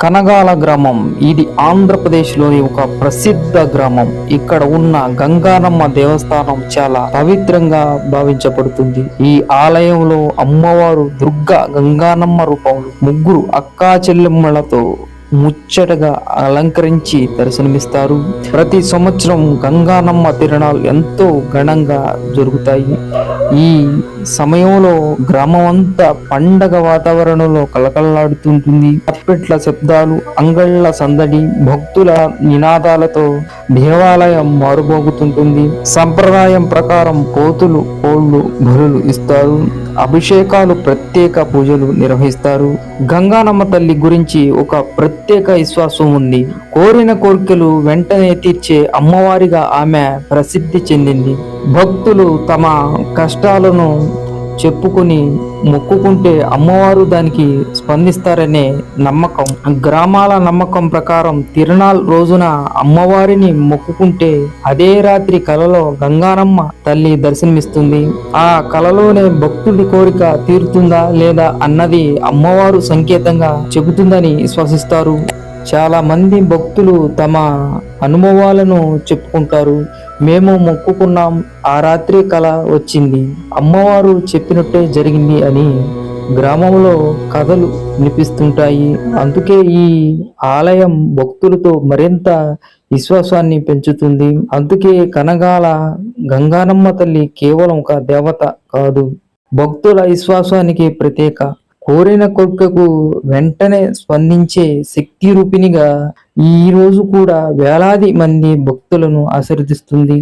కనగాల గ్రామం ఇది ఆంధ్రప్రదేశ్లోని ఒక ప్రసిద్ధ గ్రామం. ఇక్కడ ఉన్న గంగానమ్మ దేవస్థానం చాలా పవిత్రంగా భావించబడుతుంది. ఈ ఆలయంలో అమ్మవారు దుర్గా గంగానమ్మ రూపంలో ముగ్గురు అక్కా చెల్లెమ్మలతో ముచ్చటగా అలంకరించి దర్శనమిస్తారు. ప్రతి సంవత్సరం గంగానమ్మ తిరణాలు ఎంతో ఘనంగా జరుగుతాయి. ఈ సమయంలో గ్రామం అంతా పండగ వాతావరణంలో కలకలలాడుతుంటుంది. తప్పెట్ల శబ్దాలు, అంగళ్ళ సందడి, భక్తుల నినాదాలతో దేవాలయం మారుమోగుతుంటుంది. సంప్రదాయం ప్రకారం పోతులు, కోళ్లు బలులు ఇస్తారు. అభిషేకాలు, ప్రత్యేక పూజలు నిర్వహిస్తారు. గంగానమ్మ తల్లి గురించి ఒక ప్రత్యేక విశ్వాసం ఉంది. కోరిన కోరికలు వెంటనే తీర్చే అమ్మవారిగా ఆమె ప్రసిద్ధి చెందింది. భక్తులు తమ కష్టాలను చెప్పుకుని మొక్కుకుంటే అమ్మవారు దానికి స్పందిస్తారనే నమ్మకం. గ్రామాల నమ్మకం ప్రకారం తిరునాల్ రోజున అమ్మవారిని మొక్కుకుంటే అదే రాత్రి కలలో గంగానమ్మ తల్లి దర్శనమిస్తుంది. ఆ కలలోనే భక్తుడి కోరిక తీరుతుందా లేదా అన్నది అమ్మవారు సంకేతంగా చెబుతుందని విశ్వసిస్తారు. చాలా మంది భక్తులు తమ అనుభవాలను చెప్పుకుంటారు. మేము మొక్కుకున్నాం, ఆ రాత్రి కల వచ్చింది, అమ్మవారు చెప్పినట్టే జరిగింది అని గ్రామంలో కథలు వినిపిస్తుంటాయి. అందుకే ఈ ఆలయం భక్తులతో మరింత విశ్వాసాన్ని పెంచుతుంది. అందుకే కనగాల గంగానమ్మ తల్లి కేవలం ఒక దేవత కాదు, భక్తుల విశ్వాసానికి ప్రత్యేక. కోరిన కోరికకు వెంటనే స్పందించే శక్తి రూపిణిగా ఈ రోజు కూడా వేలాది మంది భక్తులను ఆశీర్వదిస్తుంది.